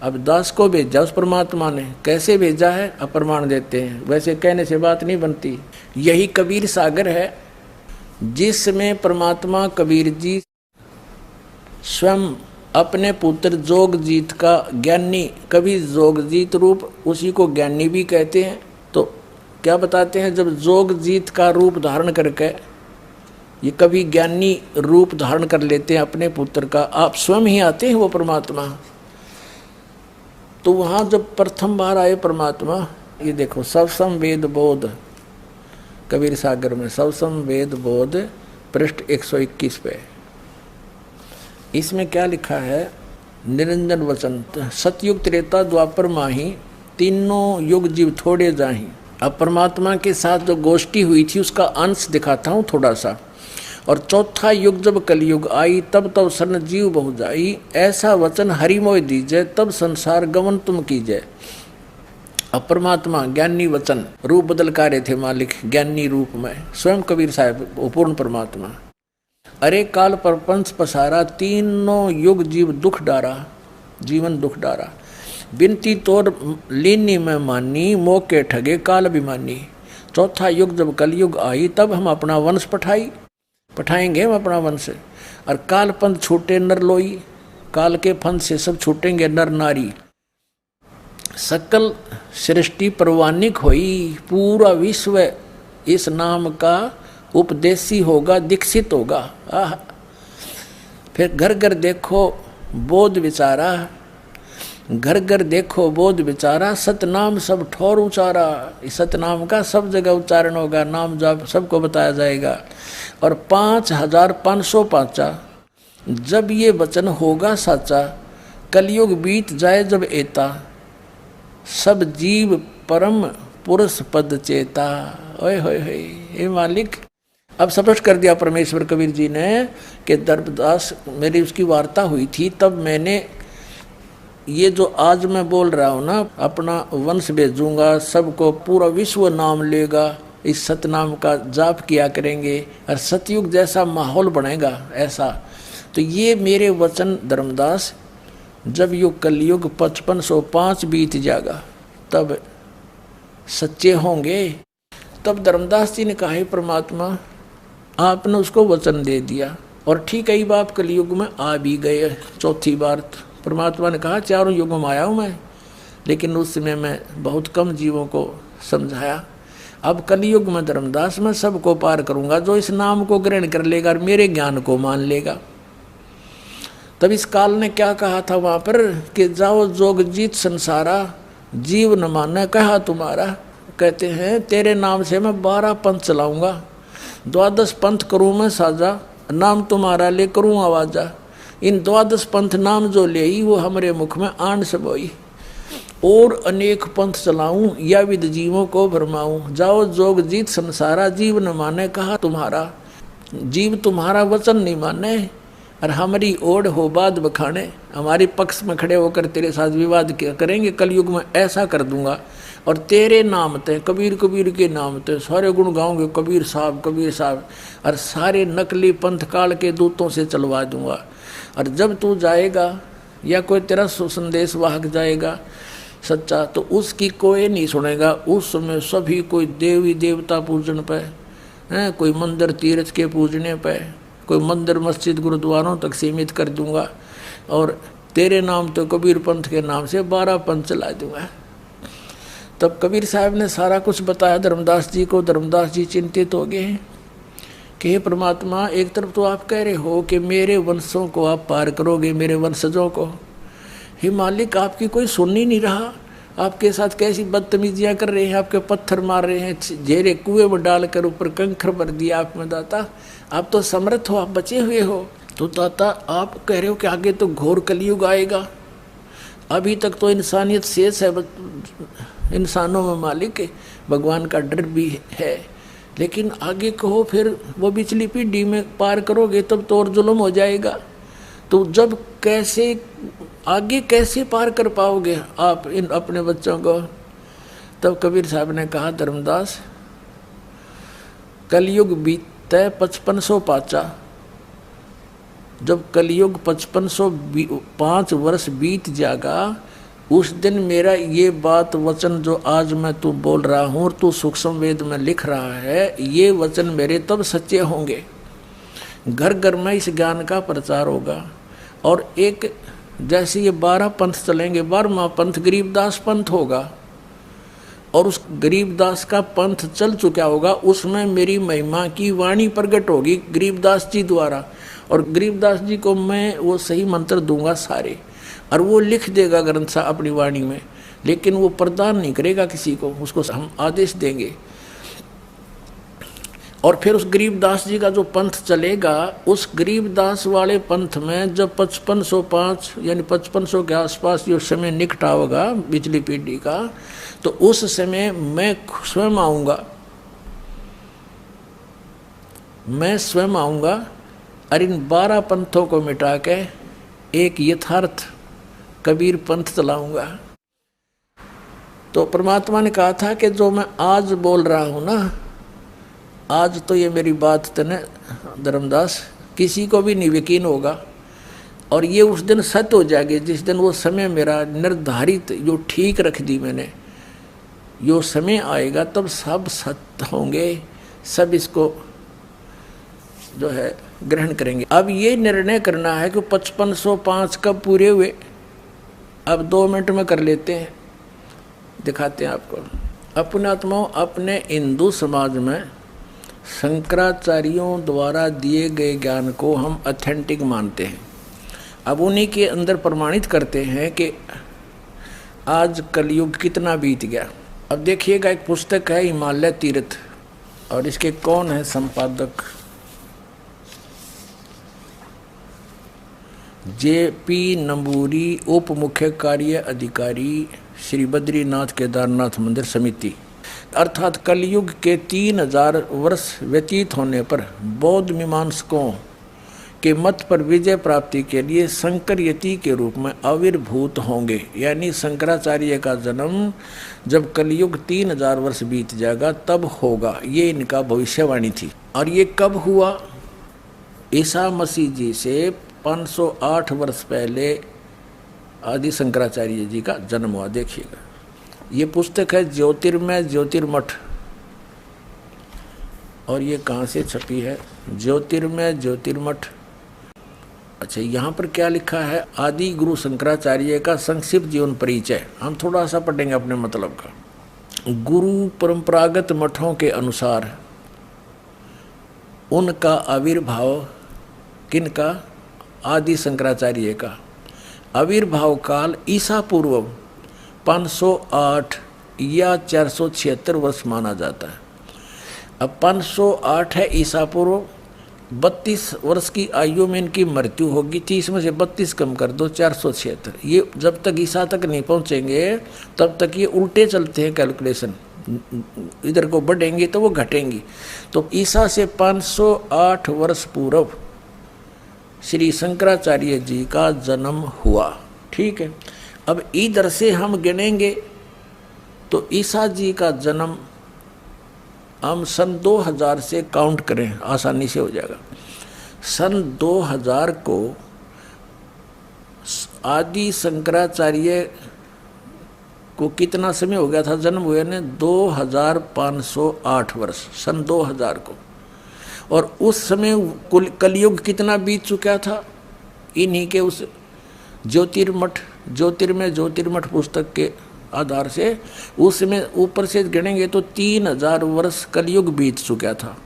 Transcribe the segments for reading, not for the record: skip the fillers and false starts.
अब दास को भेजा उस परमात्मा ने, कैसे भेजा है अप्रमाण देते हैं, वैसे कहने से बात नहीं बनती। यही कबीर सागर है जिसमें परमात्मा कबीर जी स्वयं अपने पुत्र जोगजीत का ज्ञानी, कभी जोगजीत रूप, उसी को ज्ञानी भी कहते हैं। तो क्या बताते हैं, जब जोगजीत का रूप धारण करके ये कभी ज्ञानी रूप धारण कर लेते हैं अपने पुत्र का, आप स्वयं ही आते हैं वो परमात्मा। तो वहाँ जब प्रथम बार आए परमात्मा, ये देखो सबसम वेद बोध, कबीर सागर में सबसम वेद बोध पृष्ठ 121 पे, इसमें क्या लिखा है, निरंजन वचन सतयुग त्रेता द्वापर माही, तीनों युग जीव थोड़े जाही। अब परमात्मा के साथ जो गोष्ठी हुई थी उसका अंश दिखाता हूँ थोड़ा सा। और चौथा युग जब कलयुग आई, तब तब शरण जीव बहु जाई, ऐसा वचन हरि मोय दीजय, तब संसार गमन तुम कीजय। अब परमात्मा ज्ञानी वचन रूप बदल का रहे थे मालिक, ज्ञानी रूप में स्वयं कबीर साहब पूर्ण परमात्मा। अरे काल परपंच पसारा, तीनों युग जीव दुख डारा, जीवन दुख डारा, बिनती तोर लीनी में मानी, मोके ठगे काल अभिमानी। चौथा युग जब कलयुग आई, तब हम अपना वंश पठाएंगे हम अपना वंश। और काल पंथ छूटे नर लोई, काल के पंथ से सब छूटेंगे नर नारी। सकल सृष्टि परवानिक होई, पूरा विश्व इस नाम का उपदेशी होगा, दीक्षित होगा। फिर घर घर देखो बोध विचारा, घर घर देखो बोध विचारा, सतनाम सब ठोर उचारा। इस सतनाम का सब जगह उच्चारण होगा, नाम जाप सबको बताया जाएगा। और 5505 जब ये वचन होगा साचा, कलयुग बीत जाए जब एता, सब जीव परम पुरुष पद चेता। ओए होए होए, हे मालिक। अब स्पष्ट कर दिया परमेश्वर कबीर जी ने कि दर्पदास, मेरी उसकी वार्ता हुई थी, तब मैंने ये जो आज मैं बोल रहा हूँ ना, अपना वंश भेजूंगा, सबको पूरा विश्व नाम लेगा, इस सतनाम का जाप किया करेंगे और सतयुग जैसा माहौल बनेगा ऐसा। तो ये मेरे वचन धर्मदास, जब युग कलयुग 5505 बीत जाएगा तब सच्चे होंगे। तब धर्मदास जी ने कहा, परमात्मा आपने उसको वचन दे दिया और ठीक है, बाप कलयुग में आ भी गए चौथी बार। परमात्मा ने कहा, चारों युगों में आया हूँ मैं, लेकिन उस समय मैं बहुत कम जीवों को समझाया। अब कलयुग में धर्मदास मैं सबको पार करूंगा, जो इस नाम को ग्रहण कर लेगा और मेरे ज्ञान को मान लेगा। तब इस काल ने क्या कहा था वहां पर कि जाओ जोगजीत संसारा, जीव न माने कहा तुम्हारा। कहते हैं तेरे नाम से मैं 12 पंथ चलाऊंगा, 12 पंथ करूं मैं साजा, नाम तुम्हारा ले करूं आवाजा। इन 12 पंथ नाम जो ले वो हमारे मुख में आन सबोई, और अनेक पंथ चलाऊं या विद जीवों को भरमाऊं। जाओ जोग जीत संसारा, जीव न माने कहा तुम्हारा। जीव तुम्हारा वचन नहीं माने और हमारी ओढ़ हो बात बखाने, हमारे पक्ष में खड़े होकर तेरे साथ विवाद करेंगे। कलयुग में ऐसा कर दूंगा और तेरे नाम ते, कबीर कबीर के नाम ते सारे गुण गाओगे, कबीर साहब कबीर साहब, और सारे नकली पंथ काल के दूतों से चलवा दूंगा। और जब तू जाएगा या कोई तेरा संदेश वाहक जाएगा सच्चा, तो उसकी कोई नहीं सुनेगा। उस समय सभी कोई देवी देवता पूजन पे हैं, कोई मंदिर तीर्थ के पूजने पे, कोई मंदिर मस्जिद गुरुद्वारों तक सीमित कर दूंगा और तेरे नाम तो कबीर पंथ के नाम से 12 पंथ चला दूंगा। तब कबीर साहब ने सारा कुछ बताया धर्मदास जी को। धर्मदास जी चिंतित हो गए कि हे परमात्मा, एक तरफ तो आप कह रहे हो कि मेरे वंशों को आप पार करोगे, मेरे वंशजों को। हे मालिक, आपकी कोई सुन ही नहीं रहा, आपके साथ कैसी बदतमीजियाँ कर रहे हैं, आपके पत्थर मार रहे हैं, झेरे कुएं में डालकर ऊपर कंकर भर दिया आप में। दाता आप तो समर्थ हो, आप बचे हुए हो। तो दाता आप कह रहे हो कि आगे तो घोर कलयुग आएगा, अभी तक तो इंसानियत शेष है इंसानों में मालिक, भगवान का डर भी है, लेकिन आगे कहो फिर वो पिछली पीढ़ी में पार करोगे तब तो और जुल्म हो जाएगा। तो जब कैसे आगे कैसे पार कर पाओगे आप इन अपने बच्चों को। तब कबीर साहब ने कहा, धर्मदास कलयुग बीतता 5505, जब कलयुग 5505 वर्ष बीत जाएगा उस दिन मेरा ये बात वचन जो आज मैं तू बोल रहा हूँ और तू सूक्ष्म वेद में लिख रहा है, ये वचन मेरे तब सच्चे होंगे। घर घर में इस ज्ञान का प्रचार होगा। और एक जैसे ये 12 पंथ चलेंगे, 12वां पंथ गरीबदास पंथ होगा और उस गरीबदास का पंथ चल चुका होगा, उसमें मेरी महिमा की वाणी प्रकट होगी गरीबदास जी द्वारा। और गरीबदास जी को मैं वो सही मंत्र दूंगा सारे, और वो लिख देगा ग्रंथ सा अपनी वाणी में, लेकिन वो प्रदान नहीं करेगा किसी को, उसको हम आदेश देंगे। और फिर उस गरीबदास जी का जो पंथ चलेगा, उस गरीबदास वाले पंथ में जब 5505 यानी 5500 के आसपास जो समय निकट होगा पिछली पीढ़ी का, तो उस समय मैं स्वयं आऊँगा, मैं स्वयं आऊँगा और इन 12 पंथों को मिटा के एक यथार्थ कबीर पंथ चलाऊँगा। तो परमात्मा ने कहा था कि जो मैं आज बोल रहा हूँ ना, आज तो ये मेरी बात तने धर्मदास किसी को भी नहीं यकीन होगा, और ये उस दिन सत्य हो जाएगी जिस दिन वो समय मेरा निर्धारित जो ठीक रख दी मैंने, यो समय आएगा तब सब सत्य होंगे, सब इसको जो है ग्रहण करेंगे। अब ये निर्णय करना है कि 5505 कब पूरे हुए, अब 2 मिनट में कर लेते हैं, दिखाते हैं आपको। अपने आत्माओं, अपने हिंदू समाज में शंकराचार्यों द्वारा दिए गए ज्ञान को हम ऑथेंटिक मानते हैं। अब उन्हीं के अंदर प्रमाणित करते हैं कि आज कलयुग कितना बीत गया। अब देखिएगा, एक पुस्तक है हिमालय तीर्थ, और इसके कौन है संपादक, JP नंबूरी, उप मुख्य कार्य अधिकारी श्री बद्रीनाथ केदारनाथ मंदिर समिति। अर्थात कलयुग के 3000 वर्ष व्यतीत होने पर बौद्ध मीमांसकों के मत पर विजय प्राप्ति के लिए शंकर यति के रूप में आविर्भूत होंगे। यानी शंकराचार्य का जन्म जब कलयुग 3000 वर्ष बीत जाएगा तब होगा, ये इनका भविष्यवाणी थी। और ये कब हुआ? ईसा मसीह जी से 508 वर्ष पहले आदि शंकराचार्य जी का जन्म हुआ। देखिएगा, ये पुस्तक है ज्योतिर्मय ज्योतिर्मठ, और ये कहाँ से छपी है? ज्योतिर्मय ज्योतिर्मठ। अच्छा, यहाँ पर क्या लिखा है? आदि गुरु शंकराचार्य का संक्षिप्त जीवन परिचय। हम थोड़ा सा पढ़ेंगे अपने मतलब का। गुरु परंपरागत मठों के अनुसार उनका आविर्भाव, किनका? आदि शंकराचार्य का आविर्भाव काल ईसा पूर्व 508 या 476 वर्ष माना जाता है। अब 508 है ईसा पूर्व, 32 वर्ष की आयु में इनकी मृत्यु होगी। 30 में से 32 कम कर दो, 476। ये जब तक ईसा तक नहीं पहुंचेंगे तब तक ये उल्टे चलते हैं कैलकुलेशन, इधर को बढ़ेंगी तो वो घटेंगी। तो ईसा से 508 वर्ष पूर्व श्री शंकराचार्य जी का जन्म हुआ। ठीक है, अब इधर से हम गिनेंगे तो ईसा जी का जन्म हम सन 2000 से काउंट करें, आसानी से हो जाएगा। सन 2000 को आदि शंकराचार्य को कितना समय हो गया था जन्म हुए ने? 2508 वर्ष, सन 2000 को। और उस समय कलयुग कितना बीत चुका था? इन्हीं के उस ज्योतिर्मठ, ज्योतिर्मय ज्योतिर्मठ पुस्तक के आधार से उसमें ऊपर से गिनेंगे तो 3000 वर्ष कलयुग बीत चुका था।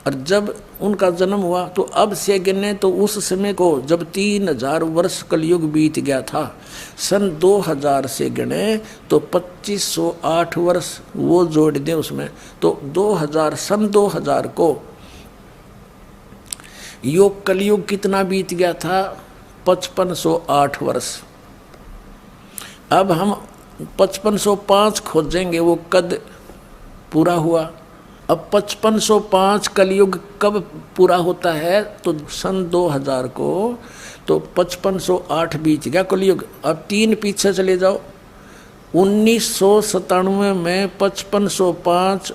और जब उनका जन्म हुआ तो अब से गिने तो उस समय को जब 3000 वर्ष कलयुग बीत गया था, सन 2000 से गिने तो 2508 वर्ष वो जोड़ दें उसमें, तो 2000 सन 2000 को योग कलयुग कितना बीत गया था? 5508 वर्ष। अब हम 5505 खोजेंगे, वो कद पूरा हुआ। अब 5505 कलयुग कब पूरा होता है? तो सन 2000 को, तो 5508 बीत गया कलयुग। अब 3 पीछे चले जाओ, 1997 में 5505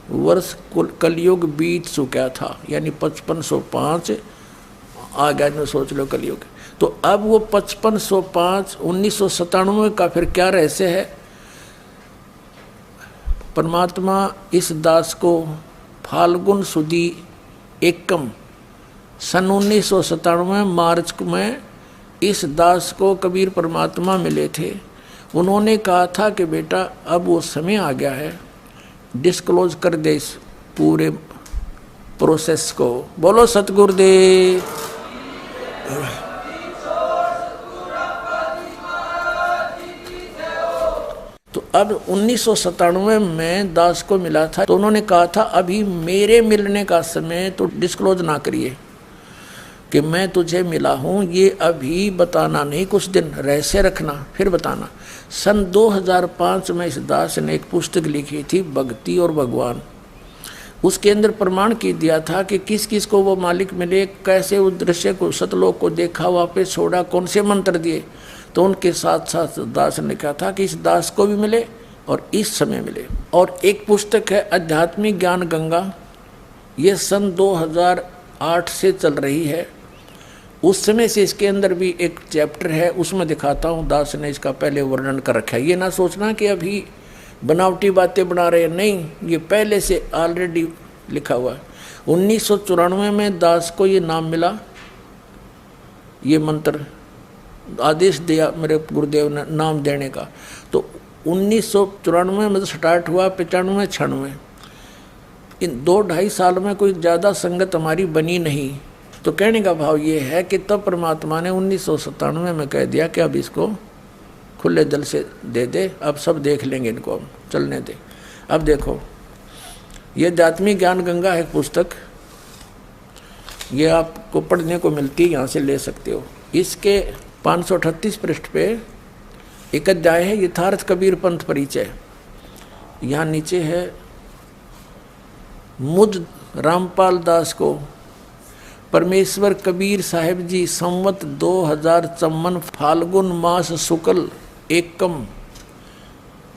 वर्ष कलयुग बीत चुका था, यानी 5505 आ गया, सोच लो कलयुग। तो अब वो 5505/1997 का फिर क्या रहस्य है? परमात्मा इस दास को फाल्गुन सुदी एकम सन 1997 मार्च में इस दास को कबीर परमात्मा मिले थे। उन्होंने कहा था कि बेटा अब वो समय आ गया है, डिस्क्लोज कर दे इस पूरे प्रोसेस को। बोलो सतगुरुदेव। तो अब 1997 में दास को मिला था, तो उन्होंने कहा था अभी मेरे मिलने का समय तो डिस्क्लोज ना करिए कि मैं तुझे मिला हूँ, ये अभी बताना नहीं, कुछ दिन रहस्य रखना फिर बताना। सन 2005 में इस दास ने एक पुस्तक लिखी थी भक्ति और भगवान। उसके अंदर प्रमाण की दिया था कि किस किस को वो मालिक मिले, कैसे उस दृश्य को सतलोक को देखा, वापस छोड़ा, कौन से मंत्र दिए। तो उनके साथ साथ दास ने कहा था कि इस दास को भी मिले और इस समय मिले। और एक पुस्तक है आध्यात्मिक ज्ञान गंगा, ये सन 2008 से चल रही है। उस समय से इसके अंदर भी एक चैप्टर है, उसमें दिखाता हूँ दास ने इसका पहले वर्णन कर रखा है। ये ना सोचना कि अभी बनावटी बातें बना रहे हैं, नहीं, ये पहले से ऑलरेडी लिखा हुआ है। 1994 में दास को ये नाम मिला, ये मंत्र आदेश दिया मेरे गुरुदेव ने नाम देने का। तो 1994 में स्टार्ट हुआ, 95 96, इन 2-2.5 साल में कोई ज़्यादा संगत हमारी बनी नहीं। तो कहने का भाव ये है कि तब परमात्मा ने 1997 में कह दिया कि अब इसको खुले दिल से दे दे, अब सब देख लेंगे, इनको अब चलने दे। अब देखो, ये आध्यात्मिक ज्ञान गंगा है पुस्तक, ये आपको पढ़ने को मिलती है, यहाँ से ले सकते हो। इसके 538 पृष्ठ पे एक अध्याय है यथार्थ कबीर पंथ परिचय। यहाँ नीचे है मुझ रामपाल दास को परमेश्वर कबीर साहिब जी संवत 2054 फाल्गुन मास शुक्ल एकम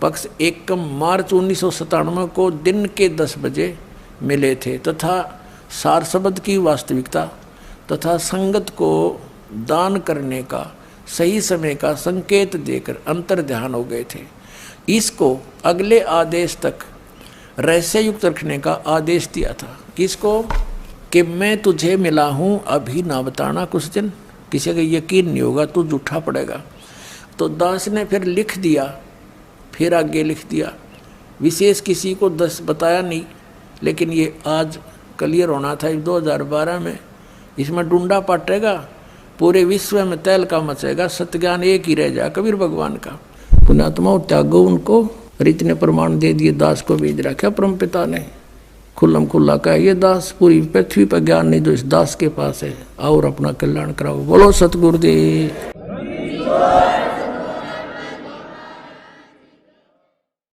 पक्ष एकम मार्च 1997 को दिन के 10 बजे मिले थे तथा सार शब्द की वास्तविकता तथा संगत को दान करने का सही समय का संकेत देकर अंतर ध्यान हो गए थे। इसको अगले आदेश तक रहस्य युक्त रखने का आदेश दिया था। किसको? कि मैं तुझे मिला हूँ, अभी ना बताना, कुछ दिन किसी का यकीन नहीं होगा, तू झूठा पड़ेगा। तो दास ने फिर लिख दिया, फिर आगे लिख दिया, विशेष किसी को बताया नहीं, लेकिन ये आज क्लियर होना था 2012 में। इसमें डूंडा पाटेगा, पूरे विश्व में तहलका मचेगा, सत्यज्ञान एक ही रह जाए कबीर भगवान का। पुण्यात्मा त्यागो उनको, रीत ने प्रमाण दे दिए, दास को भेज रखा परमपिता ने खुल्लम खुल्ला कहा, ये दास पूरी पृथ्वी पर ज्ञान नहीं जो इस दास के पास है, और अपना कल्याण कराओ। बोलो सतगुरुदेव।